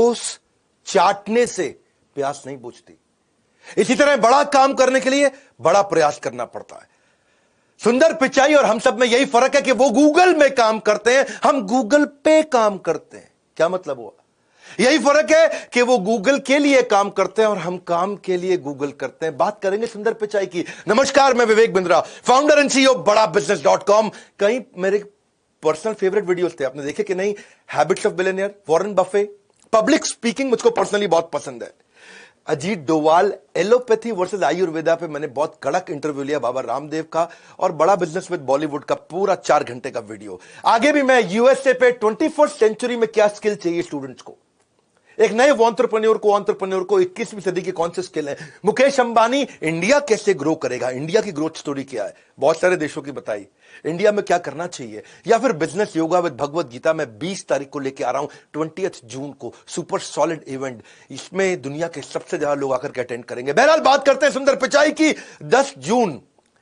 रोज चाटने से प्यास नहीं बुझती। इसी तरह बड़ा काम करने के लिए बड़ा प्रयास करना पड़ता है। सुंदर पिचाई और हम सब में यही फर्क है कि वो गूगल में काम करते हैं, हम गूगल पे काम करते हैं। क्या मतलब हुआ? यही फर्क है कि वो गूगल के लिए काम करते हैं और हम काम के लिए गूगल करते हैं। बात करेंगे सुंदर पिचाई की। नमस्कार, मैं Vivek Bindra, founder and CEO बड़ाबिजनेस.com। कई मेरे पर्सनल फेवरेट वीडियोस थे, आपने देखे कि नहीं? Habits of billionaire, Warren Buffett, public speaking मुझको पर्सनली बहुत पसंद है। अजीत डोवाल, एलोपैथी वर्सेस आयुर्वेदा पे मैंने बहुत कड़क इंटरव्यू लिया बाबा रामदेव का, और बड़ा बिजनेस विद बॉलीवुड का पूरा 4 घंटे का वीडियो। आगे भी मैं यूएसए पे 21st सेंचुरी में क्या स्किल चाहिए स्टूडेंट्स को, एक नए एंटरप्रेन्योर को 21वीं सदी की कौन से स्किल है, मुकेश अंबानी इंडिया कैसे ग्रो करेगा, इंडिया की ग्रोथ स्टोरी क्या है, बहुत सारे देशों की बताई, इंडिया में क्या करना चाहिए, या फिर business yoga with Bhagavad Gita मैं 20 तारीख को लेके आ रहा हूं, 20 जून को, सुपर सॉलिड इवेंट। इसमें दुनिया के सबसे ज्यादा लोग आकर के अटेंड करेंगे। बहरहाल बात करते हैं सुंदर पिचाई की। 10 जून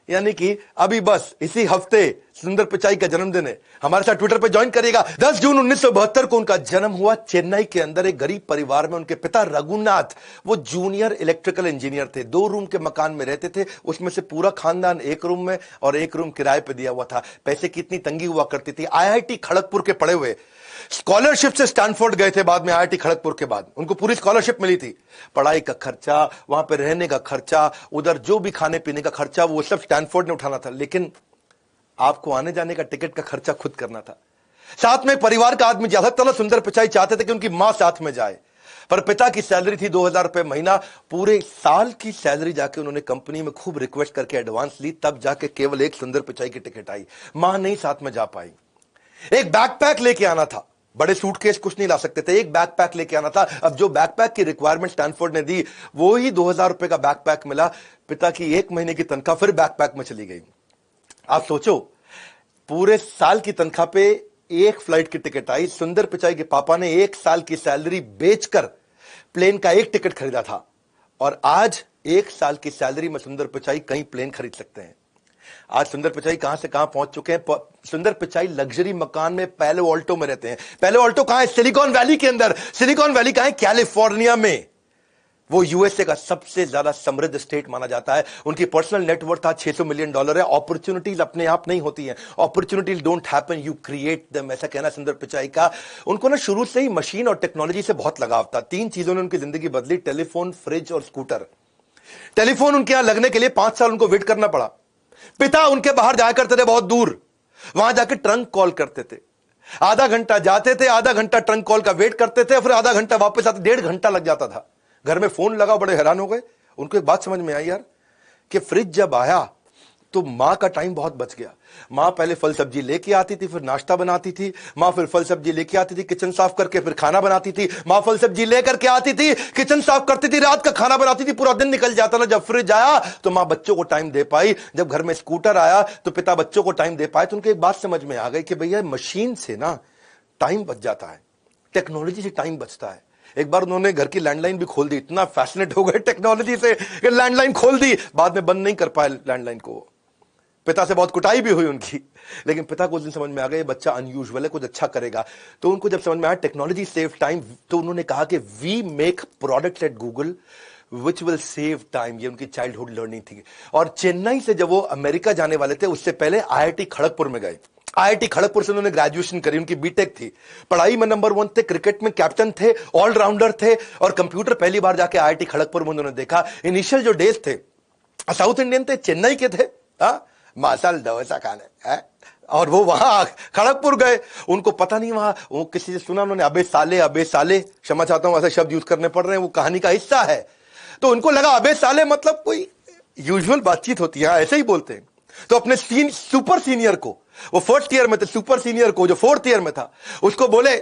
यानी कि अभी बस इसी हफ्ते सुंदर पिचाई का जन्मदिन है। हमारे साथ ट्विटर पे ज्वाइन करिएगा। 10 जून 1972 को उनका जन्म हुआ चेन्नई के अंदर एक गरीब परिवार में। उनके पिता रघुनाथ वो जूनियर इलेक्ट्रिकल इंजीनियर थे। 2 रूम के मकान में रहते थे, उसमें से पूरा खानदान 1 रूम में और 1 रूम किराए पे दिया हुआ था। पैसे की इतनी तंगी हुआ करती थी। आईआईटी खड़गपुर के पढ़े हुए, स्कॉलरशिप से स्टैनफोर्ड गए थे, बाद में आईआईटी खड़गपुर के बाद उनको पूरी स्कॉलरशिप मिली थी। पढ़ाई का खर्चा, वहां पे रहने का खर्चा, उधर जो भी खाने पीने का खर्चा, वो सब स्टैनफोर्ड ने उठाना था। लेकिन आपको आने जाने का टिकट का खर्चा खुद करना था। साथ में परिवार का आदमी ज्यादा तला सुंदर पिचाई चाहते थे कि उनकी मां साथ में जाए, पर पिता की सैलरी थी 2000 रुपए महीना। पूरे साल की सैलरी जाके उन्होंने कंपनी में खूब रिक्वेस्ट करके एडवांस ली, तब जाके केवल एक सुंदर पिचाई की टिकट आई। मां नहीं साथ में जा पाई। एक बैकपैक लेके आना था, बड़े सूटकेस कुछ नहीं ला सकते थे, एक बैकपैक लेके आना था। अब जो बैकपैक की रिक्वायरमेंट स्टैनफोर्ड ने दी, वो ही 2000 रुपए का बैकपैक मिला। पिता की 1 महीने की तनख्वाह फिर बैकपैक में चली गई। आप सोचो, पूरे साल की तनख्वाह पे एक फ्लाइट की टिकट आई। सुंदर पिचाई के पापा ने 1 साल की सैलरी बेचकर प्लेन का एक टिकट खरीदा था, और आज 1 साल की सैलरी में सुंदर पिचाई कई प्लेन खरीद सकते हैं। आज सुंदर पिचाई कहां से कहां पहुंच चुके हैं। सुंदर पिचाई लग्जरी मकान में पैलो ऑल्टो में रहते हैं। पैलो ऑल्टो कहां है? सिलिकॉन वैली के अंदर। सिलिकॉन वैली कहां है? कैलिफोर्निया में। वो यूएसए का सबसे ज्यादा समृद्ध स्टेट माना जाता है। उनकी पर्सनल नेटवर्थ था $600 मिलियन है। अपॉर्चुनिटीज अपने आप नहीं होती हैं, opportunities don't happen, you create them, ऐसा कहना सुंदर पिचाई का। उनको ना शुरू से ही मशीन और टेक्नोलॉजी से बहुत लगाव था। 3 चीजों ने उनकी जिंदगी बदली, टेलीफोन, फ्रिज और स्कूटर। टेलीफोन उनके यहां लगने के लिए 5 साल उनको वेट करना पड़ा। पिता उनके बाहर जाया करते थे बहुत दूर, वहां जाके ट्रंक कॉल करते थे। आधा घंटा जाते थे, आधा घंटा ट्रंक कॉल का वेट करते थे, फिर आधा घंटा वापस आते, 1.5 घंटा लग जाता था। घर में फोन लगा, बड़े हैरान हो गए। उनको एक बात समझ में आई यार, कि फ्रिज जब आया तो मां का टाइम बहुत बच गया। मां पहले फल सब्जी लेके आती थी, फिर नाश्ता बनाती थी। मां फिर फल सब्जी लेके आती थी, किचन साफ करके फिर खाना बनाती थी। मां फल सब्जी लेकर के आती थी, किचन साफ करती थी, रात का खाना बनाती थी, पूरा दिन निकल जाता था। जब फ्रिज आया तो मां बच्चों को टाइम दे पाई। जब घर में स्कूटर आया तो पिता बच्चों को टाइम दे पाए। तो उनको एक बात समझ में आ गई कि भैया मशीन से ना टाइम बच जाता है, टेक्नोलॉजी से टाइम बचता है। एक बार उन्होंने घर की लैंडलाइन भी खोल दी, इतना फैसिनेट हो गए टेक्नोलॉजी से कि लैंडलाइन खोल दी। बाद में बंद नहीं कर पाए लैंडलाइन को। पिता से बहुत कुटाई भी हुई उनकी, लेकिन पिता को उस दिन समझ में आ गया ये बच्चा अनयूजुअल है, कुछ अच्छा करेगा। तो उनको जब समझ में आया टेक्नोलॉजी सेव टाइम, तो उन्होंने कहा कि we make products at Google which will save time. ये उनकी चाइल्डहुड लर्निंग थी। और चेन्नई से जब वो अमेरिका जाने वाले थे, उससे पहले आईआईटी खड़गपुर में गए। आईआईटी खड़गपुर से उन्होंने ग्रेजुएशन करी, उनकी बीटेक थी। पढ़ाई में नंबर 1 थे, क्रिकेट में कैप्टन थे, ऑलराउंडर थे, और कंप्यूटर पहली बार जाके आईआईटी खड़गपुर में उन्होंने देखा। इनिशियल जो डेज थे, साउथ इंडियन थे, चेन्नई के थे, मसाल डोसा खाने है, और वो वहां खड़गपुर गए। उनको पता नहीं, वहां वो किसी से सुना उन्होंने, अबे साले, क्षमा चाहता हूं ऐसे शब्द यूज करने पड़ रहे हैं, वो कहानी का हिस्सा है। तो उनको लगा अबे साले मतलब कोई यूजुअल बातचीत होती है, ऐसे ही बोलते हैं। तो अपने सुपर सीनियर को, वो 1st ईयर में थे, सुपर सीनियर को जो 4th ईयर में था, उसको बोले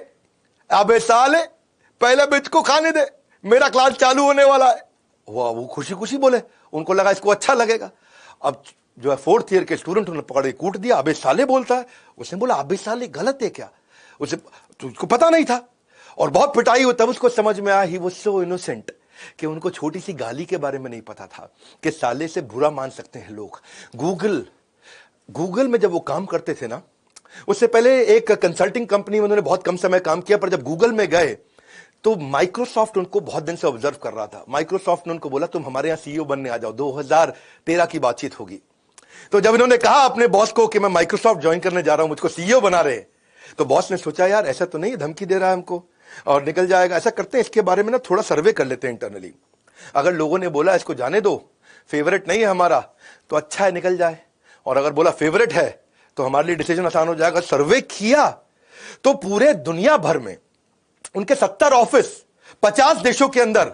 अबे साले पहले बिच को खाने दे, मेरा क्लास चालू होने वाला है। वो खुशी खुशी बोले, उनको लगा इसको अच्छा लगेगा। अब जो है 4th ईयर के स्टूडेंट उन्होंने पकड़ के कूट दिया, अबे साले बोलता है। उसने बोला अबे साले गलत है क्या? उसे तो उसको पता नहीं था, और बहुत पिटाई हुई। तब उसको समझ में आया, ही वाज सो इनोसेंट, कि उनको छोटी सी गाली के बारे में नहीं पता था कि साले से बुरा मान सकते हैं लोग। गूगल में जब वो काम करते थे ना, उससे पहले एक कंसल्टिंग कंपनी में उन्होंने बहुत कम समय काम किया, पर जब गूगल में गए तो माइक्रोसॉफ्ट उनको बहुत दिन से ऑब्जर्व कर रहा था। माइक्रोसॉफ्ट ने उनको बोला तुम हमारे यहां सीईओ बनने आ जाओ, 2013 की बातचीत होगी। तो जब इन्होंने कहा अपने बॉस को कि मैं माइक्रोसॉफ्ट ज्वाइन करने जा रहा हूं, मुझको सीईओ बना रहे, तो बॉस ने सोचा यार ऐसा तो नहीं धमकी दे रहा है हमको और निकल जाएगा। ऐसा करते हैं इसके बारे में ना थोड़ा सर्वे कर लेते हैं इंटरनली। अगर लोगों ने बोला इसको जाने दो, फेवरेट नहीं है हमारा, तो अच्छा है निकल जाए, और अगर बोला फेवरेट है तो हमारे लिए डिसीजन आसान हो जाएगा। सर्वे किया तो पूरे दुनिया भर में उनके 70 ऑफिस 50 देशों के अंदर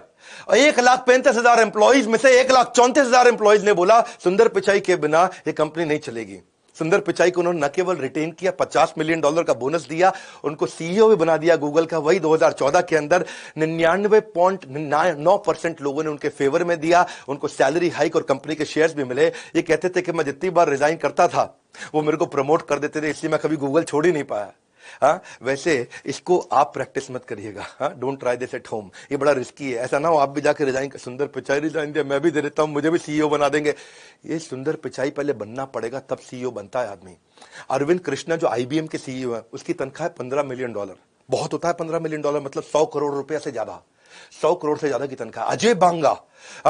1,35,000 एम्प्लॉइज में से 1,34,000 एम्प्लॉइज ने बोला सुंदर पिचाई के बिना यह कंपनी नहीं चलेगी। सुंदर पिचाई को उन्होंने न केवल रिटेन किया, $50 मिलियन का बोनस दिया, उनको सीईओ भी बना दिया गूगल का। वही 2014 के अंदर 99.9% लोगों ने उनके फेवर में दिया, उनको सैलरी हाइक और कंपनी के शेयर्स भी मिले। ये कहते थे कि मैं जितनी बार रिजाइन करता था वो मेरे को प्रमोट कर देते थे, इसलिए मैं कभी गूगल छोड़ ही नहीं पाया। हाँ, वैसे इसको आप प्रैक्टिस मत करिएगा। हाँ, don't try this at home, ये बड़ा रिस्की है। ऐसा ना हो आप भी जाके रिजाइन, सुंदर पिचाई रिजाइन दिया, मैं भी दे देता हूं, मुझे भी सीईओ बना देंगे। ये सुंदर पिचाई पहले बनना पड़ेगा, तब सीईओ बनता है आदमी। अरविंद कृष्णा जो आईबीएम के सीईओ है, उसकी तनख्वाह है $15 मिलियन। बहुत होता है $15 मिलियन, मतलब 100 करोड़ रुपया से ज्यादा, 100 करोड़ से ज्यादा की तनख्वाह। अजय बांगा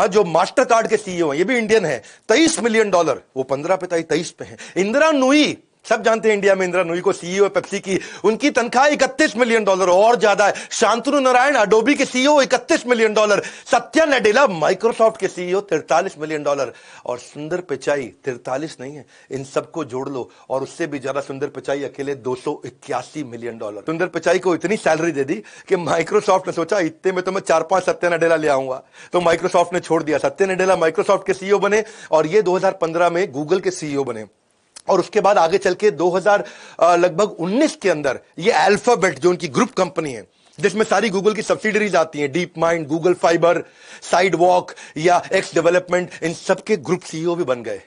जो मास्टर कार्ड के सीईओ है, ये भी इंडियन है, $23 मिलियन, वो 15 पे था, 23 पे है। इंदिरा नूई, सब जानते हैं इंडिया में इंदिरा नूई को, सीईओ है पेप्सी की, उनकी तनख्वाह $31 मिलियन और ज्यादा है। शांतनु नारायण अडोबी के CEO $31 million. Satya Nadella Microsoft के सीईओ $43 मिलियन। और सुंदर पिचाई 43 नहीं है, इन सबको जोड़ लो और उससे भी ज्यादा। सुंदर पिचाई अकेले $281 मिलियन। सुंदर पिचाई को इतनी सैलरी दे दी कि माइक्रोसॉफ्ट ने सोचा इतने में तो मैं 4-5 सत्या नडेला ले आऊंगा, तो माइक्रोसॉफ्ट ने छोड़ दिया। सत्या नडेला माइक्रोसॉफ्ट के सीईओ बने और ये 2015 में गूगल के सीईओ बने। और उसके बाद आगे चल के 2019 के अंदर ये अल्फाबेट जो उनकी ग्रुप कंपनी है, जिसमें सारी गूगल की सब्सिडरीज आती हैं, deep mind, Google fibre, sidewalk या एक्स डेवलपमेंट, इन सबके ग्रुप सीईओ भी बन गए।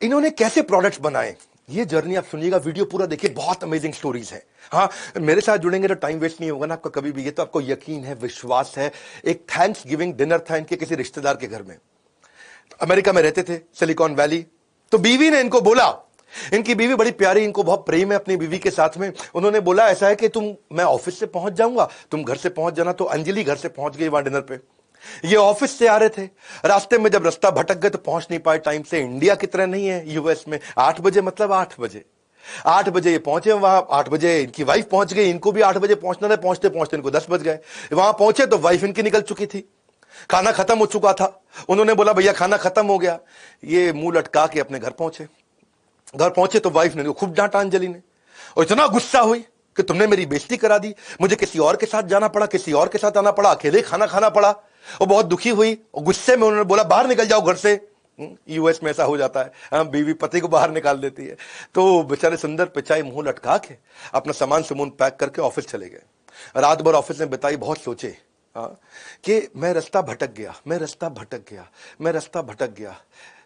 इन्होंने कैसे प्रोडक्ट्स बनाए, ये जर्नी आप सुनिएगा, वीडियो पूरा देखिए, बहुत अमेजिंग स्टोरीज है। हाँ, मेरे साथ जुड़ेंगे तो टाइम वेस्ट नहीं होगा ना आपका कभी भी, ये तो आपको यकीन है, विश्वास है। एक थैंक्स गिविंग डिनर था इनके किसी रिश्तेदार के घर में, अमेरिका में रहते थे, सिलिकॉन वैली। तो बीवी ने इनको बोला, इनकी बीवी बड़ी प्यारी, इनको बहुत प्रेम है अपनी बीवी के साथ में। उन्होंने बोला ऐसा है कि मैं ऑफिस से पहुंच जाऊंगा, तुम घर से पहुंच जाना। तो अंजलि घर से पहुंच गई वहां डिनर पे। ये ऑफिस से आ रहे थे, रास्ते में जब रास्ता भटक गए तो पहुंच नहीं पाए टाइम से। इंडिया की तरह नहीं है यूएस में 8 बजे, मतलब 8 बजे, 8 बजे ये पहुंचे वहां। 8 बजे इनकी वाइफ पहुंच गई, इनको भी 8 बजे पहुंचना था। पहुंचते पहुंचते इनको 10 बज गए। वहां पहुंचे तो वाइफ इनकी निकल चुकी थी, खाना खत्म हो चुका था। उन्होंने बोला भैया खाना खत्म हो गया। ये मुंह लटका के अपने घर पहुंचे। घर पहुंचे तो वाइफ ने खूब डांटा अंजलि ने, और इतना गुस्सा हुई कि तुमने मेरी बेइज्जती करा दी, मुझे किसी और के साथ जाना पड़ा, किसी और के साथ आना पड़ा, अकेले खाना खाना पड़ा। और बहुत दुखी हुई और गुस्से में उन्होंने बोला बाहर निकल जाओ घर से। यूएस में ऐसा हो जाता है, हाँ, बीवी पति को बाहर निकाल देती है। तो बेचारे सुंदर पिचाई मुंह लटका के अपना सामान सुमून पैक करके ऑफिस चले गए। रात भर ऑफिस में बिताई, बहुत सोचे कि मैं रास्ता भटक गया, मैं रास्ता भटक गया, मैं रास्ता भटक गया।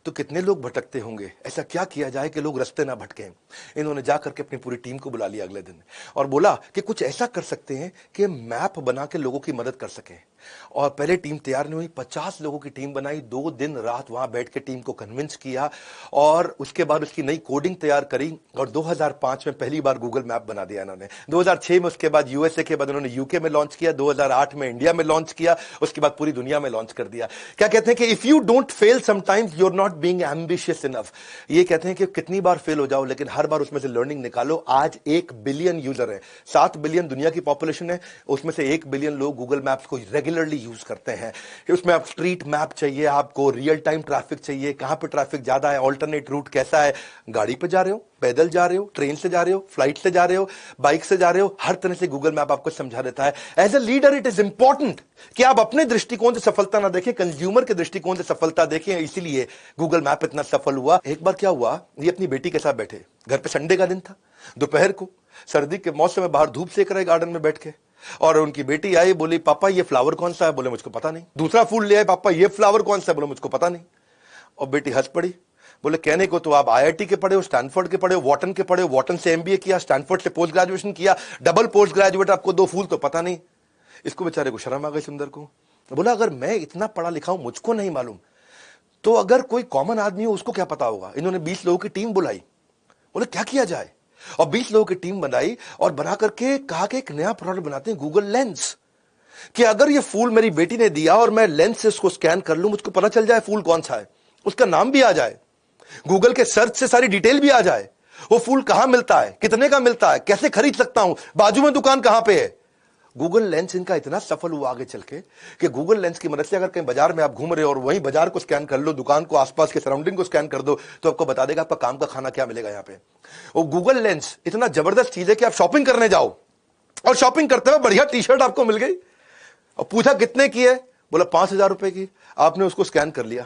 तो कितने लोग भटकते होंगे, ऐसा क्या किया जाए कि लोग रास्ते ना भटकें। इन्होंने जाकर के अपनी पूरी टीम को बुला लिया अगले दिन और बोला कि कुछ ऐसा कर सकते हैं कि मैप बना के लोगों की मदद कर सकें। और पहले टीम तैयार नहीं हुई, 50 लोगों की टीम बनाई, 2 दिन रात वहां बैठ के टीम को कन्विंस किया और उसके बाद उसकी नई कोडिंग तैयार करी। और 2005 में पहली बार गूगल मैप बना दिया इन्होंने। 2006 में उसके बाद यूएसए के बाद उन्होंने यूके में लॉन्च किया, 2008 में इंडिया में लॉन्च किया, उसके बाद पूरी दुनिया में लॉन्च कर दिया। क्या कहते हैं कि if you don't fail sometimes you are not being ambitious enough. ये कहते हैं कि कितनी बार फेल हो जाओ लेकिन हर बार उसमें से लर्निंग निकालो। आज 1 बिलियन यूजर है, 7 बिलियन दुनिया की पॉपुलेशन है, उसमें से 1 बिलियन लोग गूगल मैप्स को रेगुलरली यूज करते हैं। उसमें आप स्ट्रीट मैप चाहिए, आपको रियल टाइम ट्रैफिक चाहिए, कहां पे ट्रैफिक ज्यादा है, ऑल्टरनेट रूट कैसा है, गाड़ी पे जा रहे हो, पैदल जा रहे हो, ट्रेन से जा रहे हो, फ्लाइट से जा रहे हो, बाइक से जा रहे हो, हर तरह से गूगल मैप आपको समझा देता है। As a leader it is important कि आप अपने दृष्टिकोण से सफलता ना देखें, कंज्यूमर के दृष्टिकोण से सफलता देखें। इसीलिए गूगल मैप इतना सफल हुआ। एक बार क्या हुआ, ये अपनी बेटी के साथ बैठे, घर पे संडे का दिन था, दोपहर को सर्दी के मौसम में बाहर धूप सेक रहे गार्डन में बैठ के। और उनकी बेटी आई, बोली पापा ये फ्लावर कौन सा है, बोले मुझको पता नहीं। दूसरा फूल ले आए, पापा ये फ्लावर कौन सा है, बोले मुझको पता नहीं। और बेटी हंस पड़ी, बोले कहने को तो आप आईआईटी के पढ़े हो, स्टैनफोर्ड के पढ़े हो, वॉटन के पढ़े हो, वॉटन से एमबीए किया, स्टैनफोर्ड से पोस्ट ग्रेजुएशन किया, डबल पोस्ट ग्रेजुएट, आपको 2 फूल तो पता नहीं। इसको बेचारे को शर्म आ गई सुंदर को। बोला अगर मैं इतना पढ़ा लिखा हूं, मुझको नहीं मालूम, तो अगर कोई कॉमन आदमी हो उसको क्या पता होगा। इन्होंने 20 लोगों की टीम बुलाई, बोले क्या किया जाए, और 20 लोगों की टीम बनाई और बना करके कहा कि एक नया प्रोडक्ट बनाते हैं, गूगल लेंस। कि अगर ये फूल मेरी बेटी ने दिया और मैं लेंस से उसको स्कैन कर लूं, मुझको पता चल जाए फूल कौन सा है, उसका नाम भी आ जाए, गूगल के सर्च से सारी डिटेल भी आ जाए, वो फूल कहां मिलता है, कितने का मिलता है, कैसे खरीद सकता हूं, बाजू में दुकान कहां पे है। गूगल लेंस इनका इतना सफल हुआ आगे चल के कि गूगल लेंस की मदद से अगर कहीं बाजार में आप घूम रहे हो और वहीं बाजार को स्कैन कर लो, दुकान को, आसपास के सराउंडिंग को स्कैन कर दो, तो आपको बता देगा आपका काम का खाना क्या मिलेगा यहां पे। वो गूगल लेंस इतना जबरदस्त चीज है कि आप शॉपिंग करने जाओ और शॉपिंग करते हुए बढ़िया टी शर्ट आपको मिल गई और पूछा कितने की है, बोला 5,000 रुपए की। आपने उसको स्कैन कर लिया,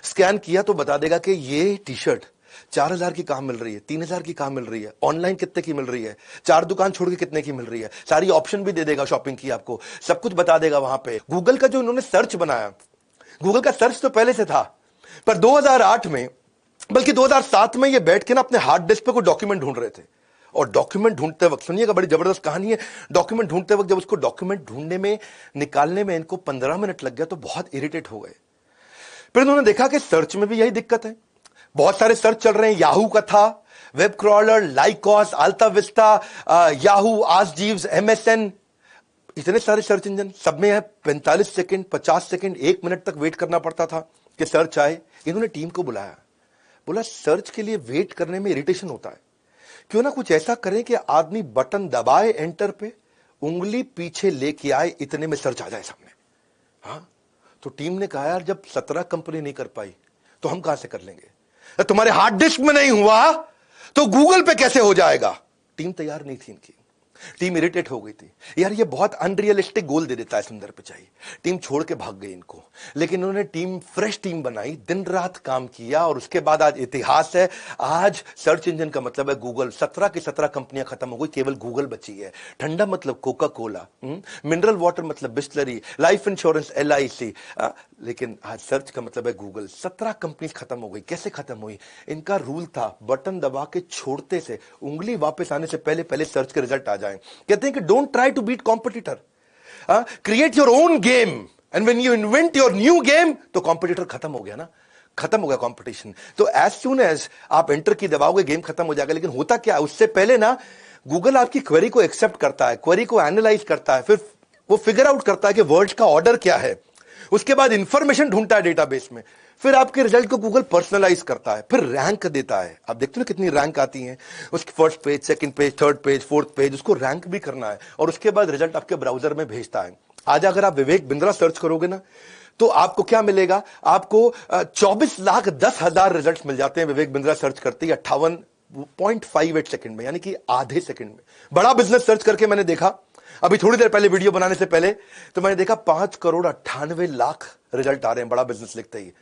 स्कैन किया तो बता देगा कि ये टी शर्ट 4,000 की कहां मिल रही है, 3,000 की कहां मिल रही है, ऑनलाइन कितने की मिल रही है, 4 दुकान छोड़ के कितने की मिल रही है, सारी ऑप्शन भी दे देगा शॉपिंग की, आपको सब कुछ बता देगा वहां पे। गूगल का जो इन्होंने सर्च बनाया, गूगल का सर्च तो पहले से था, पर 2008 में, बल्कि 2007 में ये बैठ के ना अपने हार्ड डिस्क पे कोई डॉक्यूमेंट ढूंढ रहे थे। और डॉक्यूमेंट ढूंढते वक्त, सुनिएगा बड़ी जबरदस्त कहानी है, डॉक्यूमेंट ढूंढते वक्त जब उसको डॉक्यूमेंट ढूंढने में, निकालने में इनको 15 मिनट लग गया तो बहुत इरिटेट हो गए। फिर उन्होंने देखा कि सर्च में भी यही दिक्कत है, बहुत सारे सर्च चल रहे हैं, याहू का था, web crawler, Lycos, AltaVista, Yahoo, Ask Jeeves, MSN, इतने सारे सर्च इंजन, सब में है 45 सेकंड, 50 सेकंड, 1 मिनट तक वेट करना पड़ता था कि सर्च आए। इन्होंने टीम को बुलाया, बोला सर्च के लिए वेट करने में इरिटेशन होता है, क्यों ना कुछ ऐसा करें कि आदमी बटन दबाए एंटर पे, उंगली पीछे लेके आए, इतने में सर्च आ जाए सामने। हाँ, तो टीम ने कहा यार जब 17 कंपनी नहीं कर पाई तो हम कहां से कर लेंगे, तुम्हारे हार्ड डिस्क में नहीं हुआ तो गूगल पे कैसे हो जाएगा। टीम तैयार नहीं थी इनकी, टीम इरिटेट हो गई थी, यार ये बहुत अनरियलिस्टिक गोल दे देता है सुंदर पिचाई। टीम छोड़ के भाग गई इनको, लेकिन उन्होंने टीम, फ्रेश टीम बनाई, दिन रात काम किया और उसके बाद आज इतिहास है। आज सर्च इंजन का मतलब है गूगल, 17 की 17 कंपनियां खत्म हो गई, केवल गूगल बची है। ठंडा मतलब कोका कोला, मिनरल वाटर मतलब बिस्लरी, लाइफ इंश्योरेंस LIC, लेकिन आज सर्च का मतलब है गूगल। 17 कंपनी खत्म हो गई। कैसे खत्म हुई, इनका रूल था बटन दबा के छोड़ते से, उंगली वापस आने से पहले पहले सर्च के रिजल्ट आ जाए। कहते हैं कि don't try to beat competitor, create your own game, and when you invent your new game तो कॉम्पिटिटर खत्म हो गया ना, खत्म हो गया कंपटीशन। तो एज सून एज आप एंटर की दबाओगे गेम खत्म हो जाएगा। लेकिन होता क्या है, उससे पहले ना गूगल आपकी क्वेरी को एक्सेप्ट करता है, क्वेरी को एनालाइज करता है, फिर वो फिगर आउट करता है कि वर्ड्स का ऑर्डर क्या है, उसके बाद इंफॉर्मेशन ढूंढता है डेटाबेस में, फिर आपके रिजल्ट को गूगल पर्सनलाइज करता है, फिर रैंक देता है। आप देखते हो ना कितनी रैंक आती है, उसकी first page, second page, third page, fourth page, उसको रैंक भी करना है और उसके बाद रिजल्ट आपके ब्राउजर में भेजता है। आज अगर आप विवेक बिंद्रा सर्च करोगे ना तो आपको क्या मिलेगा, आपको 24,10,000 रिजल्ट मिल जाते हैं विवेक बिंद्रा सर्च करते ही 58.58 सेकंड में, यानी कि आधे सेकंड में। बड़ा बिजनेस सर्च करके मैंने देखा, अभी थोड़ी देर पहले वीडियो बनाने से पहले, तो मैंने देखा 5,98,00,000 रिजल्ट आ रहे हैं बड़ा बिजनेस लिखते ही,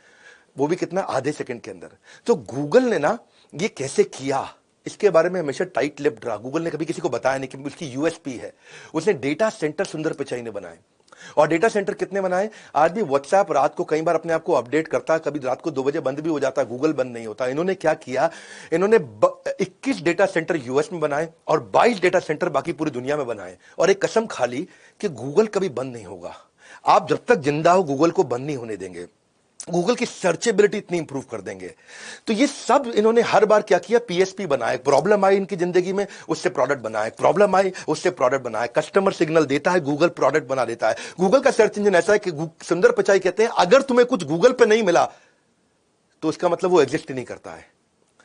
वो भी कितना, आधे सेकंड के अंदर। तो गूगल ने ना ये कैसे किया, इसके बारे में हमेशा टाइट लिप्ड रहा। गूगल ने कभी किसी को बताया नहीं कि उसकी USP है। उसने डेटा सेंटर सुंदर पिचाई ने बनाए, और डेटा सेंटर कितने बनाए, आज भी व्हाट्सएप रात को कई बार अपने आप को अपडेट करता है, कभी रात को 2 बजे बंद भी हो जाता है, गूगल बंद नहीं होता। इन्होंने क्या किया, इन्होंने 21 डेटा सेंटर US में बनाए और 22 डेटा सेंटर बाकी पूरी दुनिया में बनाए, और एक कसम खा ली कि गूगल कभी बंद नहीं होगा। आप जब तक जिंदा हो गूगल को बंद नहीं होने देंगे, गूगल की सर्चेबिलिटी इतनी इंप्रूव कर देंगे। तो ये सब इन्होंने हर बार क्या किया, PSP बनाए, प्रॉब्लम आई इनकी जिंदगी में, उससे प्रोडक्ट बनाए, प्रॉब्लम आई उससे प्रोडक्ट बनाए, कस्टमर सिग्नल देता है, गूगल प्रोडक्ट बना देता है। गूगल का सर्च इंजन ऐसा है कि सुंदर पिचाई कहते हैं अगर तुम्हें कुछ गूगल पे नहीं मिला तो इसका मतलब वो एग्जिस्ट ही नहीं करता है।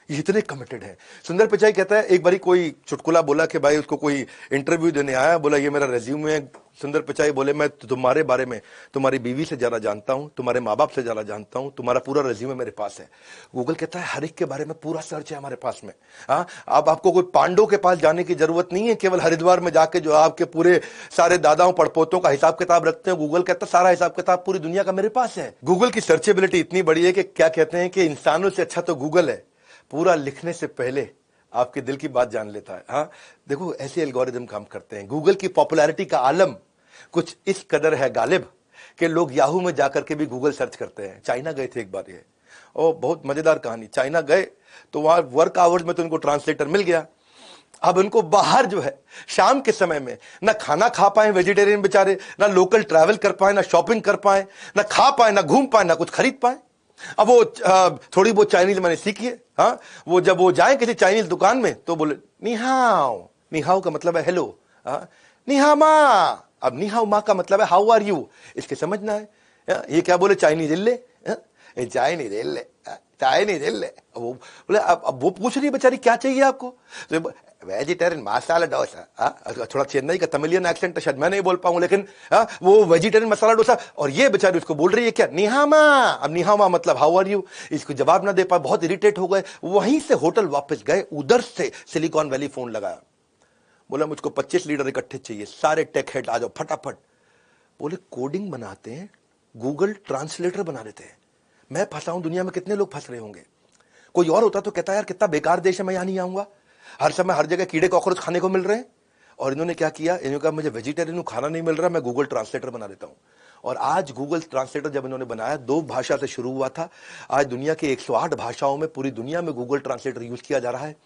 ये इतने कमिटेड है। सुंदर पिचाई कहता है, एक बारी कोई चुटकुला बोला कि भाई उसको कोई इंटरव्यू देने आया, बोला ये मेरा रेज्यूमे है। सुंदर पिचाई बोले मैं तुम्हारे बारे में तुम्हारी बीवी से ज्यादा जानता हूं, तुम्हारे माँ बाप से ज्यादा जानता हूं, तुम्हारा पूरा रेज्यूमे मेरे पास है। गूगल कहता है हर एक के बारे में पूरा सर्च है हमारे पास में। हाँ, अब आपको कोई पांडव के पास जाने की जरूरत नहीं है, केवल हरिद्वार में जाके जो आपके पूरे सारे दादाओं पड़पोतों का हिसाब किताब रखते हैं, गूगल कहता है सारा हिसाब किताब पूरी दुनिया का मेरे पास है। गूगल की सर्चेबिलिटी इतनी बड़ी है कि क्या कहते हैं कि इंसानों से अच्छा तो गूगल है, पूरा लिखने से पहले आपके दिल की बात जान लेता है। हाँ, देखो ऐसे एल्गोरिदम काम करते हैं। गूगल की पॉपुलैरिटी का आलम कुछ इस कदर है गालिब कि लोग याहू में जाकर के भी गूगल सर्च करते हैं। चाइना गए थे एक बार, ये और बहुत मजेदार कहानी, चाइना गए तो वहां वर्क आवर्स में तो उनको ट्रांसलेटर मिल गया। अब उनको बाहर जो है शाम के समय में ना खाना खा पाए वेजिटेरियन बेचारे, ना लोकल ट्रैवल कर पाए, ना शॉपिंग कर पाए, ना खा पाए, ना घूम पाए, ना कुछ खरीद पाए। अब वो थोड़ी बहुत चाइनीज मैंने सीखी है। हाँ, वो जब वो जाए किसी चाइनीज दुकान में तो बोले निहाओ, निहाओ का मतलब है हेलो, निहा मा, अब नी हाउ मा का मतलब है हाउ आर यू, इसके समझना है। ये क्या बोले, चाइनीज इल्ले, चाइनीज इल्ले, चाइनीज इल्ले। वो बोले अब वो पूछ रही बेचारी क्या चाहिए आपको, तो वेजिटेरियन मसाला डोसा। थोड़ा चेन्नई का तमिलियन एक्सेंट शायद मैं नहीं बोल पाऊं, लेकिन वो वेजिटेरियन मसाला डोसा, और ये बेचारी उसको बोल रही है क्या, निहामा। अब निहामा मतलब हाउ आर यू, इसको जवाब ना दे पाए, बहुत इरिटेट हो गए। वहीं से होटल वापस गए, उधर से सिलिकॉन वैली फोन लगाया, बोला मुझको 25 लीटर इकट्ठे चाहिए, सारे टेक हेड आ जाओ फटाफट। बोले कोडिंग बनाते हैं, गूगल ट्रांसलेटर बना देते हैं। मैं फंसा हूं, दुनिया में कितने लोग फंस रहे होंगे। कोई और होता तो कहता यार कितना बेकार देश है, मैं यहां नहीं आऊंगा, हर समय हर जगह कीड़े कॉकरोच खाने को मिल रहे हैं। और इन्होंने क्या किया, इन्होंने कहा मुझे वेजिटेरियन खाना नहीं मिल रहा, मैं गूगल ट्रांसलेटर बना देता हूं। और आज गूगल ट्रांसलेटर जब इन्होंने बनाया, 2 भाषा से शुरू हुआ था, आज दुनिया के 108 भाषाओं में पूरी दुनिया में गूगल ट्रांसलेटर यूज किया जा रहा है।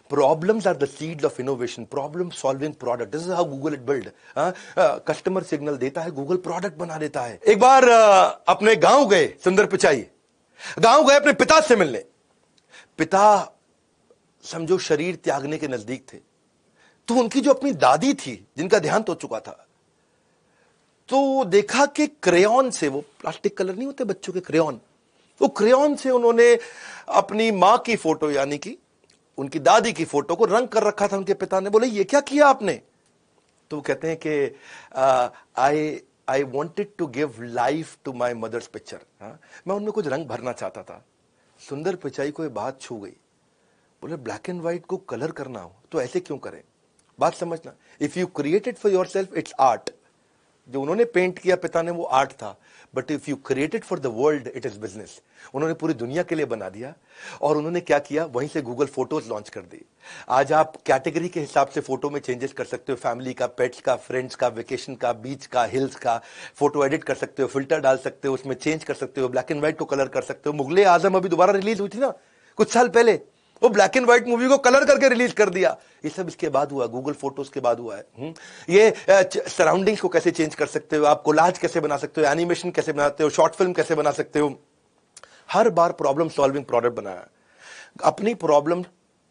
Problems are the seeds of innovation, problem solving product, this is how Google it build. Customer signal देता है, गूगल प्रोडक्ट बना देता है। एक बार अपने गांव गए सुंदर पिचाई, गांव गए अपने पिता से मिलने। पिता समझो शरीर त्यागने के नजदीक थे, तो उनकी जो अपनी दादी थी जिनका देहांत हो चुका था, तो देखा कि क्रेयॉन से, वो प्लास्टिक कलर नहीं होते बच्चों के क्रेयॉन, वो क्रेयॉन से उन्होंने अपनी मां की फोटो यानी कि उनकी दादी की फोटो को रंग कर रखा था। उनके पिता ने बोले ये क्या किया आपने, तो वो कहते हैं कि I wanted to give life to my mother's picture, मैं उनमें कुछ रंग भरना चाहता था। सुंदर पिचाई को ये बात छू गई, बोले ब्लैक एंड व्हाइट को कलर करना हो तो ऐसे क्यों करें। बात समझना, if you created for your self it's art. जो उन्होंने पेंट किया पिता ने वो आर्ट था, but if you created for the world it is business. उन्होंने पूरी दुनिया के लिए बना दिया। और उन्होंने क्या किया, वहीं से गूगल फोटोज लॉन्च कर दी। आज आप कैटेगरी के हिसाब से फोटो में चेंजेस कर सकते हो, फैमिली का, पेट्स का, फ्रेंड्स का, वेकेशन का, बीच का, हिल्स का, फोटो एडिट कर सकते हो, फिल्टर डाल सकते हो, उसमें चेंज कर सकते हो, ब्लैक एंड व्हाइट को कलर कर सकते हो। मुगले आजम अभी दोबारा रिलीज हुई थी ना कुछ साल पहले, वो ब्लैक एंड व्हाइट मूवी को कलर करके रिलीज कर दिया। ये सब इसके बाद हुआ, गूगल फोटोज के बाद हुआ है। ये सराउंडिंग्स को कैसे चेंज कर सकते हो आप, कोलाज कैसे बना सकते हो, एनिमेशन कैसे बनाते हो, शॉर्ट फिल्म कैसे बना सकते हो। हर बार प्रॉब्लम सॉल्विंग प्रोडक्ट बनाया। अपनी प्रॉब्लम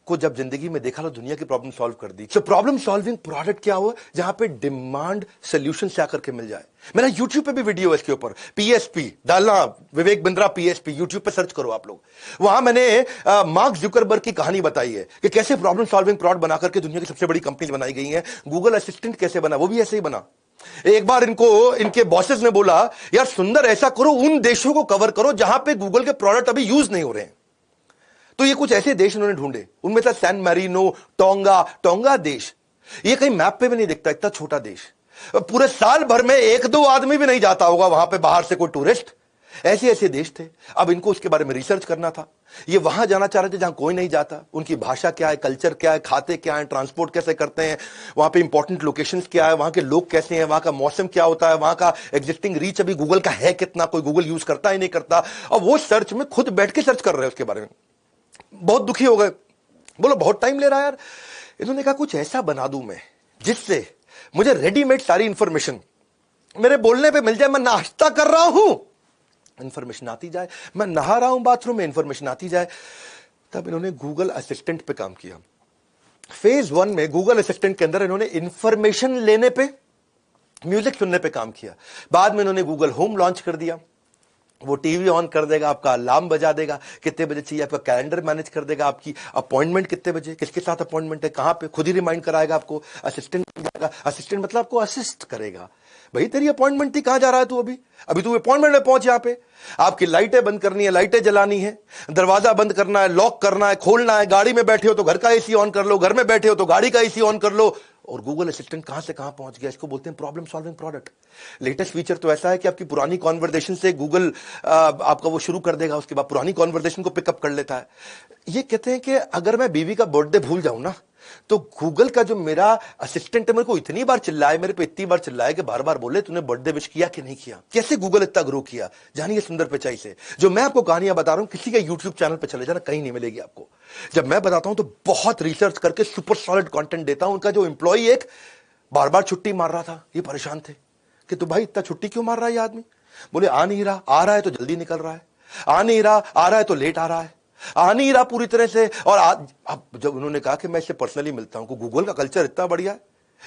को जब जिंदगी में देखा तो दुनिया की प्रॉब्लम सॉल्व कर दी। तो प्रॉब्लम सॉल्विंग प्रोडक्ट क्या हुआ, जहां पे डिमांड सोल्यूशन से आकर के मिल जाए। मेरा यूट्यूब पे भी वीडियो है इसके ऊपर, पीएसपी डालना, विवेक बिंद्रा पीएसपी, यूट्यूब पे सर्च करो आप लोग। वहां मैंने मार्क जुकरबर्ग की कहानी बताई है कि कैसे प्रॉब्लम सॉल्विंग प्रोडक्ट बनाकर के दुनिया की सबसे बड़ी कंपनी बनाई गई है। गूगल असिस्टेंट कैसे बना, वो भी ऐसे ही बना। एक बार इनको इनके बॉसेस ने बोला यार सुंदर ऐसा करो, उन देशों को कवर करो जहां पे गूगल के प्रोडक्ट अभी यूज नहीं हो रहे हैं। तो ये कुछ ऐसे देश उन्होंने ढूंढे, उनमें था सैन मैरिनो, टोंगा देश। ये कहीं मैप पे भी नहीं दिखता, इतना छोटा देश। पूरे साल भर में 1-2 आदमी भी नहीं जाता होगा वहां पे बाहर से कोई टूरिस्ट। ऐसे ऐसे देश थे। अब इनको उसके बारे में रिसर्च करना था। ये वहां जाना चाह रहे थे जहां कोई नहीं जाता। उनकी भाषा क्या है, कल्चर क्या है, खाते क्या है, ट्रांसपोर्ट कैसे करते हैं, वहां पे इंपॉर्टेंट लोकेशंस क्या है, वहां के लोग कैसे हैं, वहां का मौसम क्या होता है, वहां का एग्जिस्टिंग रीच अभी गूगल का है कितना, कोई गूगल यूज करता ही नहीं करता। और वो सर्च में खुद बैठ के सर्च कर रहे हैं उसके बारे में। बहुत दुखी हो गए, बोलो बहुत टाइम ले रहा है यार। इन्होंने कहा कुछ ऐसा बना दूं मैं जिससे मुझे रेडीमेड सारी इंफॉर्मेशन मेरे बोलने पे मिल जाए। मैं नाश्ता कर रहा हूं, इंफॉर्मेशन आती जाए, मैं नहा रहा हूं बाथरूम में, इंफॉर्मेशन आती जाए। तब इन्होंने गूगल असिस्टेंट पे काम किया। फेज 1 में गूगल असिस्टेंट के अंदर इन्होंने इंफॉर्मेशन लेने पे, म्यूजिक सुनने पे काम किया। बाद में इन्होंने गूगल होम लॉन्च कर दिया। वो टीवी ऑन कर देगा, आपका अलार्म बजा देगा, कितने बजे चाहिए, आपका कैलेंडर मैनेज कर देगा, आपकी अपॉइंटमेंट कितने बजे, किसके साथ अपॉइंटमेंट है, कहां पे, खुद ही रिमाइंड कराएगा आपको। असिस्टेंट असिस्टेंट मतलब आपको असिस्ट करेगा। भाई तेरी अपॉइंटमेंट थी, कहां जा रहा है तू, अभी तू अपॉइंटमेंट में पहुंच। यहां पे आपकी लाइटें बंद करनी है, लाइटें जलानी है, दरवाजा बंद करना है, लॉक करना है, खोलना है, गाड़ी में बैठे हो तो घर का एसी ऑन कर लो, घर में बैठे हो तो गाड़ी का एसी ऑन कर लो। और गूगल असिस्टेंट कहां से कहां पहुंच गया। इसको बोलते हैं problem solving product. Latest feature तो ऐसा है कि आपकी पुरानी कॉन्वर्सेशन से गूगल आपका वो शुरू कर देगा, उसके बाद पुरानी कॉन्वर्सेशन को पिकअप कर लेता है। ये कहते हैं कि अगर मैं बीवी का बर्थडे भूल जाऊं ना, तो गूगल का जो मेरा असिस्टेंट है मेरे को इतनी बार चिल्लाए, मेरे पे इतनी बार चिल्लाए कि बार बार बोले तूने बर्थडे विश किया कि नहीं किया। कैसे गूगल इतना ग्रो किया, जानिए सुंदर पिचाई से। जो मैं आपको कहानियां बता रहा हूं, किसी का यूट्यूब चैनल पे चले जाना, कहीं नहीं मिलेगी आपको। जब मैं बताता हूं तो बहुत रिसर्च करके सुपर सॉलिड कंटेंट देता हूं। उनका जो एम्प्लॉई एक बार बार छुट्टी मार रहा था, ये परेशान थे कि तू भाई इतना छुट्टी क्यों मार रहा है ये आदमी। बोले आ नहीं रहा, आ रहा है तो जल्दी निकल रहा है, आ नहीं रहा, आ रहा है तो लेट आ रहा है, आ नहीं रहा पूरी तरह से। और अब जब उन्होंने कहा कि मैं इससे पर्सनली मिलता हूं, गूगल का कल्चर इतना बढ़िया है,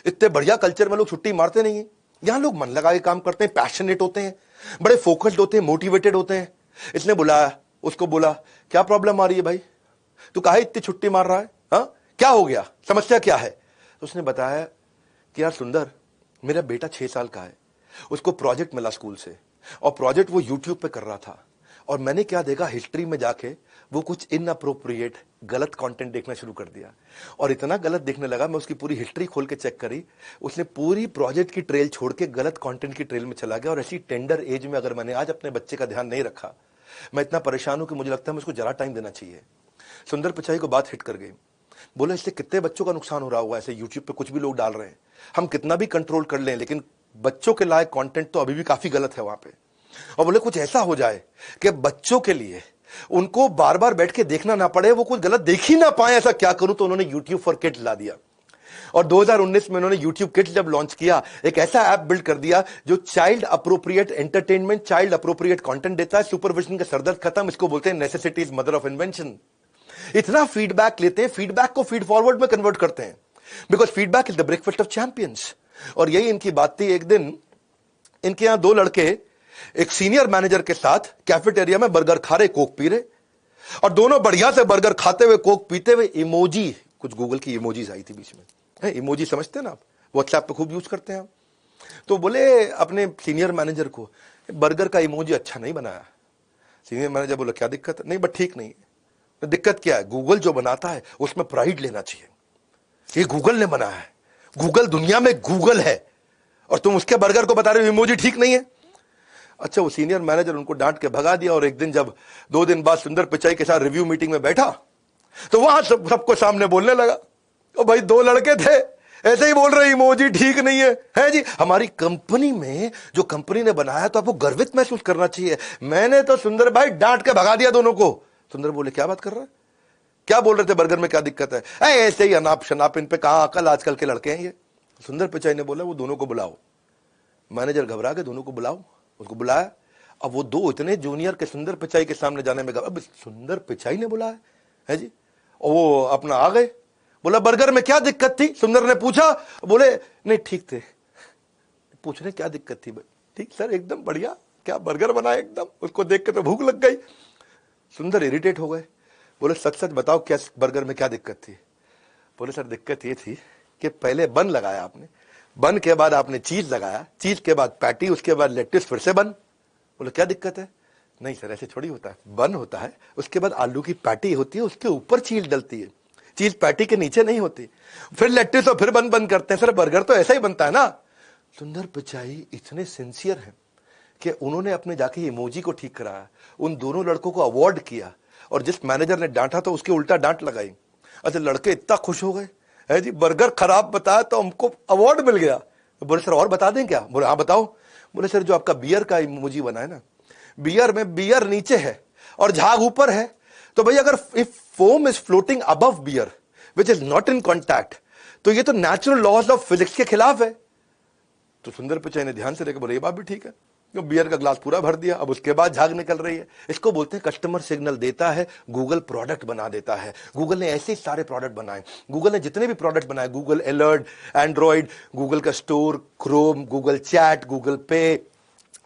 इतने बढ़िया कल्चर में लोग छुट्टी मारते नहीं है। यहां लोग मन लगा के काम करते हैं, पैशनेट होते हैं, बड़े फोकस्ड होते हैं, मोटिवेटेड होते हैं। इसने बुलाया, उसको बोला क्या प्रॉब्लम आ रही है भाई, तू काहे इतनी छुट्टी मार रहा है, हाँ क्या हो गया, समस्या क्या है। तो उसने बताया कि यार सुंदर, मेरा बेटा 6 साल का है, उसको प्रोजेक्ट मिला स्कूल से, और प्रोजेक्ट वो यूट्यूब पे कर रहा था, और मैंने क्या देखा, हिस्ट्री में जाके वो कुछ इनअप्रोप्रिएट गलत कंटेंट देखना शुरू कर दिया, और इतना गलत देखने लगा, मैं उसकी पूरी हिस्ट्री खोल के चेक करी, उसने पूरी प्रोजेक्ट की ट्रेल छोड़ के गलत कंटेंट की ट्रेल में चला गया। और ऐसी टेंडर एज में अगर मैंने आज अपने बच्चे का ध्यान नहीं रखा, मैं इतना परेशान हूं कि मुझे लगता है मुझको जरा टाइम देना चाहिए। सुंदर पिचाई को बात हिट कर गई। बोले इससे कितने बच्चों का नुकसान हो रहा होगा, ऐसे यूट्यूब पे कुछ भी लोग डाल रहे हैं, हम कितना भी कंट्रोल कर लें, लेकिन बच्चों के लायक कंटेंट तो अभी भी काफी गलत है वहां पे। और बोले कुछ ऐसा हो जाए कि बच्चों के लिए उनको बार बार बैठ के देखना ना पड़े, वो कुछ गलत देख ही ना पाए, ऐसा क्या करूं। तो उन्होंने यूट्यूब फॉर किड्स ला दिया, और 2019 में उन्होंने यूट्यूब किड्स जब लॉन्च किया, एक ऐसा ऐप बिल्ड कर दिया जो child appropriate entertainment, child appropriate content देता है। सुपरविजन का सरदर्द खत्म, इसको बोलते हैं necessity is mother of invention. इतना फीडबैक लेते हैं, फीडबैक को फीड फॉरवर्ड में कन्वर्ट करते हैं, because feedback is the breakfast of champions. और यही इनकी बात थी। एक दिन इनके यहां 2 लड़के एक सीनियर मैनेजर के साथ कैफेटेरिया में बर्गर खा रहे, कोक पी रहे, और दोनों बढ़िया से बर्गर खाते हुए, कोक पीते हुए, इमोजी, कुछ गूगल की इमोजीज आई थी बीच में, इमोजी समझते हैं ना आप, व्हाट्सएप पे खूब यूज करते हैं आप। तो बोले अपने सीनियर मैनेजर को, बर्गर का इमोजी अच्छा नहीं बनाया। सीनियर मैनेजर बोला क्या दिक्कत है, नहीं बट ठीक नहीं है। दिक्कत क्या है, गूगल जो बनाता है उसमें प्राइड लेना चाहिए, ये गूगल ने बनाया है, गूगल दुनिया में गूगल है, और तुम उसके बर्गर को बता रहे हो इमोजी ठीक नहीं है। अच्छा, वो सीनियर मैनेजर उनको डांट के भगा दिया। और एक दिन जब 2 दिन बाद सुंदर पिचाई के साथ रिव्यू मीटिंग में बैठा, तो वहां सबको सामने बोलने लगा, ओ भाई 2 लड़के थे ऐसे ही बोल रहे इमोजी ठीक नहीं है जी, हमारी कंपनी में जो कंपनी ने बनाया तो आपको गर्वित महसूस करना चाहिए, मैंने तो सुंदर भाई डांट के भगा दिया दोनों को। सुंदर बोले क्या बात कर रहा है, क्या बोल रहे थे, बर्गर में क्या दिक्कत है, ऐसे ही अनाप शनाप, इन पे कहां अकल, आजकल के लड़के हैं ये। सुंदर पिचाई ने बोला वो दोनों को बुलाओ। मैनेजर घबरा के, दोनों को बुलाओ। उसको बुलाया। अब वो 2 इतने जूनियर के सुंदर पिचाई के सामने जाने में, अब सुंदर पिचाई ने बुलाया है जी, और वो अपना आ गए। बोला बर्गर में क्या दिक्कत थी, सुंदर ने पूछा। बोले नहीं ठीक थे। पूछ रहे क्या दिक्कत थी, ठीक सर एकदम बढ़िया, क्या बर्गर बनाया एकदम, उसको देख के तो भूख लग गई। सुंदर इरिटेट हो गए, बोले सच सच बताओ क्या बर्गर में क्या दिक्कत थी। बोले सर दिक्कत ये थी कि पहले बन लगाया आपने, बन के बाद आपने चीज लगाया, चीज के बाद पैटी, उसके बाद लेट्टिस, फिर से बन। बोले क्या दिक्कत है, नहीं सर ऐसे थोड़ी होता है, बन होता है, उसके बाद आलू की पैटी होती है, उसके ऊपर चीज डलती है, चीज पैटी के नीचे नहीं होती, फिर लेट्टिस और फिर बन करते हैं। सर बर्गर तो ऐसा ही बनता है ना। सुंदर पिचाई इतने सिंसियर हैं कि उन्होंने अपने जाके इमोजी को ठीक कराया, उन दोनों लड़कों को अवार्ड किया, और जिस मैनेजर ने डांटा तो उसके उल्टा डांट लगाई। अच्छा, लड़के इतना खुश हो गए है जी, बर्गर खराब बताया तो हमको अवार्ड मिल गया। बोले सर और बता दें क्या। बोले हाँ बताओ। बोले सर जो आपका बियर का इमोजी बना है ना, बियर में बियर नीचे है और झाग ऊपर है, तो भाई अगर if foam is floating above beer which is not in contact, तो ये तो नेचुरल लॉज ऑफ फिजिक्स के खिलाफ है। तो सुंदर पिचाई ने ध्यान से देखा, बोले ये बात भी ठीक है। तो बियर का ग्लास पूरा भर दिया, अब उसके बाद झाग निकल रही है। इसको बोलते हैं कस्टमर सिग्नल देता है, गूगल प्रोडक्ट बना देता है। गूगल ने ऐसे सारे प्रोडक्ट बनाए, गूगल ने जितने भी प्रोडक्ट बनाए, गूगल अलर्ट, एंड्रॉइड, गूगल का store, Chrome, Google chat, Google पे,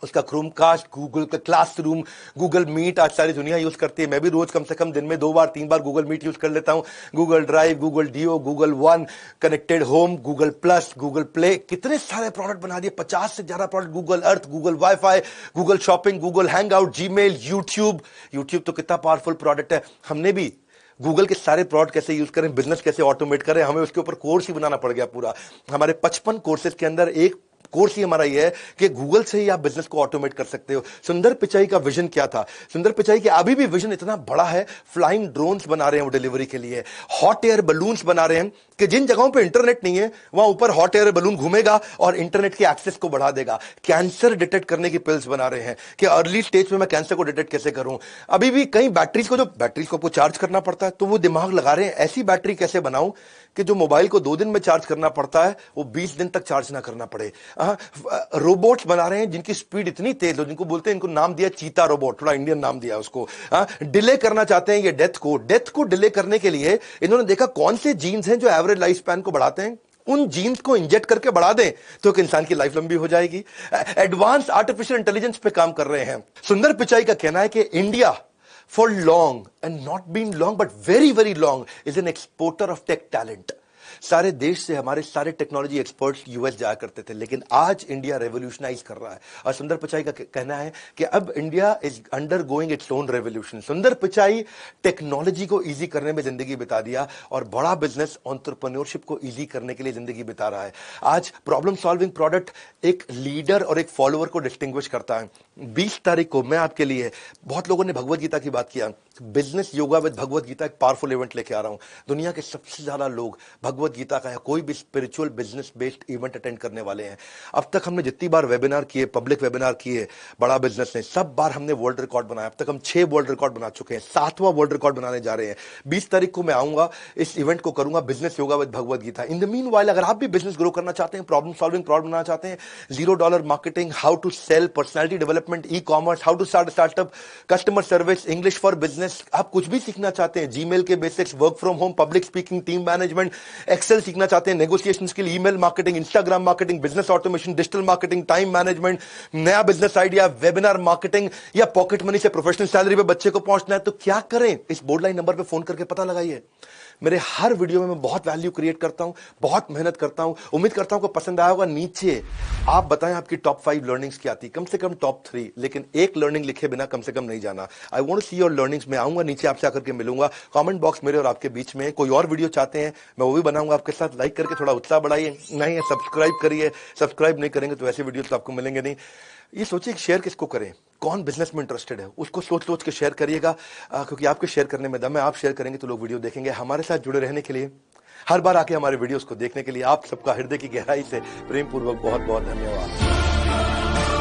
उसका क्रोमकास्ट, गूगल का क्लासरूम, गूगल मीट, आज सारी दुनिया यूज करती है। मैं भी रोज कम से कम दिन में 2 बार 3 बार गूगल मीट यूज कर लेता हूं। Google drive, Google do, Google one, connected home, Google plus, Google play, कितने सारे प्रोडक्ट बना दिए, 50 से ज्यादा product. Google Earth, Google wifi, Google shopping, Google hangout, Gmail, YouTube. YouTube तो कितना पावरफुल प्रोडक्ट है। हमने भी गूगल के सारे प्रोडक्ट कैसे यूज करें, बिजनेस कैसे ऑटोमेट करें, हमें उसके ऊपर कोर्स ही बनाना पड़ गया पूरा। हमारे 55 कोर्सेज के अंदर एक कोर्स ही हमारा ये है कि गूगल से ही आप बिजनेस को ऑटोमेट कर सकते हो। सुंदर पिचाई का विजन क्या था, सुंदर पिचाई के अभी भी विजन इतना बड़ा है, फ्लाइंग ड्रोन्स बना रहे हैं वो डिलीवरी के लिए, हॉट एयर बलून्स बना रहे हैं कि जिन जगहों पे इंटरनेट नहीं है वहां ऊपर हॉट एयर बलून घूमेगा और इंटरनेट के एक्सेस को बढ़ा देगा। कैंसर डिटेक्ट करने की पिल्स बना रहे हैं कि अर्ली स्टेज में मैं कैंसर को डिटेक्ट कैसे करूं। अभी भी कई बैटरीज को आपको चार्ज करना पड़ता है, तो वो दिमाग लगा रहे हैं ऐसी बैटरी कैसे बनाऊं कि जो मोबाइल को 2 दिन में चार्ज करना पड़ता है वो 20 दिन तक चार्ज ना करना पड़े। रोबोट्स बना रहे हैं जिनकी स्पीड इतनी तेज हो, जिनको बोलते हैं, इनको नाम दिया चीता रोबोट, थोड़ा इंडियन नाम दिया उसको। डिले करना चाहते हैं ये डेथ को डिले करने के लिए इन्होंने देखा कौन से जीन्स हैं जो एवरेज लाइफ स्पैन को बढ़ाते हैं, उन जीन्स को इंजेक्ट करके बढ़ा दें तो एक इंसान की लाइफ लंबी हो जाएगी। एडवांस आर्टिफिशियल इंटेलिजेंस पे काम कर रहे हैं। सुंदर पिचाई का कहना है कि India for long and not been long but very very long is an exporter of tech talent। सारे देश से हमारे सारे टेक्नोलॉजी एक्सपर्ट्स यूएस जाया करते थे, लेकिन आज इंडिया रेवोल्यूशनाइज कर रहा है। और सुंदर पिचाई का कहना है कि अब India is under going its own revolution. सुंदर पिचाई टेक्नोलॉजी को इजी करने में जिंदगी बिता दिया और बड़ा बिजनेस एंटरप्रेन्योरशिप को इजी करने के लिए जिंदगी बिता रहा है। आज प्रॉब्लम सॉल्विंग प्रोडक्ट एक लीडर और एक फॉलोअर को डिस्टिंग्विश करता है। 20 तारीख को मैं आपके लिए, बहुत लोगों ने भगवत गीता की बात किया, business yoga with Bhagavad Gita एक पावरफुल इवेंट लेके आ रहा हूं। दुनिया के सबसे ज्यादा लोग भगवत गीता का या कोई भी spiritual business based event attend करने वाले हैं। अब तक हमने जितनी बार वेबिनार किए, पब्लिक वेबिनार किए बड़ा बिजनेस ने, सब बार हमने वर्ल्ड रिकॉर्ड बनाया। अब तक हम 6 वर्ल्ड रिकॉर्ड बना चुके हैं, 7वां वर्ल्ड रिकॉर्ड बनाने जा रहे हैं। 20 तारीख को मैं आऊंगा, इस इवेंट को करूंगा, business yoga with Bhagavad Gita. In the meanwhile अगर आप भी बिजनेस ग्रो करना चाहते हैं, प्रॉब्लम सॉल्विंग प्रोडक्ट बनाना चाहते हैं, $0 marketing, how to sell, personality development, e commerce, how to start startup, customer service, English for business, आप कुछ भी सीखना चाहते हैं, जीमेल के basics, work from home, public speaking, team management, Excel सीखना चाहते हैं, negotiation skill, email marketing, Instagram marketing, business automation, digital marketing, time management, नया बिजनेस आइडिया, वेबिनार मार्केटिंग या पॉकेट मनी से प्रोफेशनल सैलरी पे बच्चे को पहुंचना है, तो क्या करें? इस बोर्ड लाइन नंबर पे फोन करके पता लगाइए। मेरे हर वीडियो में मैं बहुत वैल्यू क्रिएट करता हूं, बहुत मेहनत करता हूं। उम्मीद करता हूं कि पसंद आया होगा। नीचे आप बताएं आपकी टॉप 5 लर्निंग्स क्या थी, कम से कम टॉप 3, लेकिन एक लर्निंग लिखे बिना कम से कम नहीं जाना। I want to see your learnings. मैं आऊंगा, नीचे आपसे आकर के मिलूंगा। कमेंट बॉक्स मेरे और आपके बीच में। कोई और वीडियो चाहते हैं मैं वो भी बनाऊंगा आपके साथ। लाइक करके थोड़ा उत्साह बढ़ाइए, नहीं है सब्सक्राइब करिए। सब्सक्राइब नहीं करेंगे तो ऐसे वीडियो तो आपको मिलेंगे नहीं। ये सोचिए कि शेयर किसको करें, कौन बिजनेस में इंटरेस्टेड है, उसको सोच सोच के शेयर करिएगा, क्योंकि आपके शेयर करने में दम है। आप शेयर करेंगे तो लोग वीडियो देखेंगे। हमारे साथ जुड़े रहने के लिए, हर बार आके हमारे वीडियोस को देखने के लिए आप सबका हृदय की गहराई से प्रेम पूर्वक बहुत बहुत धन्यवाद।